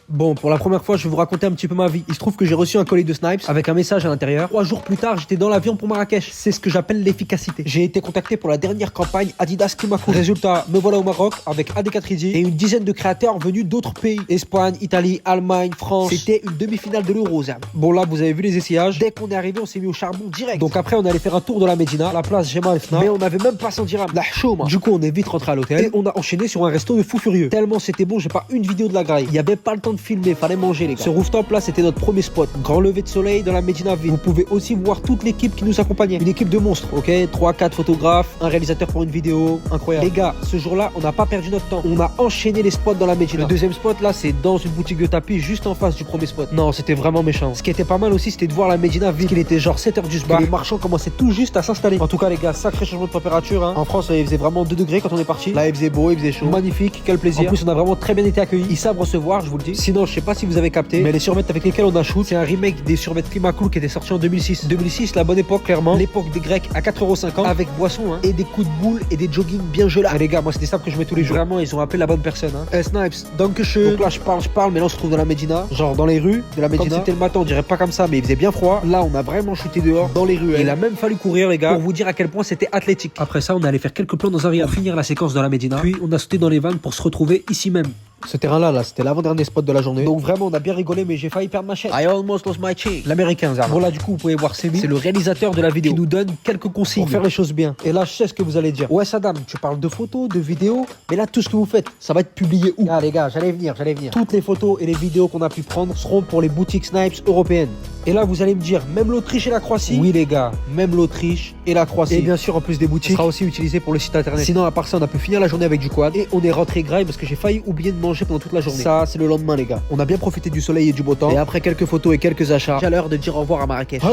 Bon, pour la première fois, je vais vous raconter un petit peu ma vie. Il se trouve que j'ai reçu un colis de Snipes avec un message à l'intérieur. 3 jours plus tard, j'étais dans l'avion pour Marrakech. C'est ce que j'appelle l'efficacité. J'ai été contacté pour la dernière campagne Adidas Klimacool. Résultat, me voilà au Maroc avec AD4 et une dizaine de créateurs venus d'autres pays. Espagne, Italie, Allemagne, France. C'était une demi-finale de l'Euro, Zam. Bon là, vous avez vu les essayages. Dès qu'on est arrivé, on s'est mis au charbon direct. Donc après, on allait faire un tour de la Médina, la place Jemaa el-Fna. Mais on avait même pas 110 dirhams. La chouma. Du coup, on est vite rentré à l'hôtel et on a enchaîné sur un resto de fou furieux. Tellement c'était bon, j'ai pas une vidéo de la graille. Il y avait pas le temps de filmer, fallait manger les gars. Ce rooftop là, c'était notre premier spot. Grand lever de soleil dans la Médina ville. Vous pouvez aussi voir toute l'équipe qui nous accompagnait. Une équipe de monstres, ok? 3-4 photographes, un réalisateur pour une vidéo. Incroyable. Les gars, ce jour-là, on n'a pas perdu notre temps. On a enchaîné les spots dans la Médina. Le deuxième spot là, c'est dans une boutique de tapis juste en face du premier spot. Non, c'était vraiment méchant. Ce qui était pas mal aussi, c'était de voir la Médina ville. Il était genre 7h du soir. Les marchands commençaient tout juste à s'installer. En tout cas, les gars, sacré changement de température. Hein. En France, il faisait vraiment 2 degrés quand on est parti. Là, il faisait beau, il faisait chaud. Magnifique, quel plaisir. En plus, on a vraiment très bien été accueillis. Ils savent recevoir, je vous le dis. Sinon, je sais pas si vous avez capté, mais les survêtements avec lesquels on a shoot, c'est un remake des survêtements Klimacool qui était sorti en 2006. 2006, la bonne époque, clairement. L'époque des Grecs à 4,50€ avec boisson hein, et des coups de boule et des jogging bien gelés. Et les gars, moi, c'est des sables que je mets tous les jours. Vraiment, ils ont appelé la bonne personne. Hein. Snipes, dankeschön. Donc là, je parle, mais là, on se trouve dans la Médina, genre dans les rues de la Médina. Quand c'était le matin, on dirait pas comme ça, mais il faisait bien froid. Là, on a vraiment shooté dehors, dans les rues. Il a même fallu courir, les gars, pour vous dire à quel point c'était athlétique. Après ça, on allait faire quelques plans dans un riad pour finir la séquence dans la Médina. Puis, on a sauté dans les vannes pour se retrouver ici même. Ce terrain-là, là, c'était l'avant-dernier spot de la journée. Donc vraiment, on a bien rigolé, mais j'ai failli perdre ma chaîne. I almost lost my chain. L'américain, Zara. Bon là, du coup, vous pouvez voir Semi. C'est le réalisateur de la vidéo qui nous donne quelques consignes pour faire les choses bien. Et là, je sais ce que vous allez dire. Ouais, Saddam, tu parles de photos, de vidéos, mais là, tout ce que vous faites, ça va être publié où? Ah les gars, j'allais venir. Toutes les photos et les vidéos qu'on a pu prendre seront pour les boutiques Snipes européennes. Et là, vous allez me dire, même l'Autriche et la Croatie? Oui les gars, même l'Autriche et la Croatie. Et bien sûr, en plus des boutiques, ça sera aussi utilisé pour le site internet. Sinon, à part ça, on a pu finir la journée avec du quad. Et on est rentré graille parce que j'ai failli oublier de manger pendant toute la journée. Ça, c'est le lendemain, les gars. On a bien profité du soleil et du beau temps. Et après quelques photos et quelques achats, j'ai l'heure de dire au revoir à Marrakech.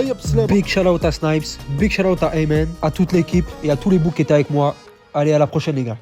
Big shout out à Snipes, big shout out à Ayman, à toute l'équipe et à tous les boucs qui étaient avec moi. Allez, à la prochaine, les gars.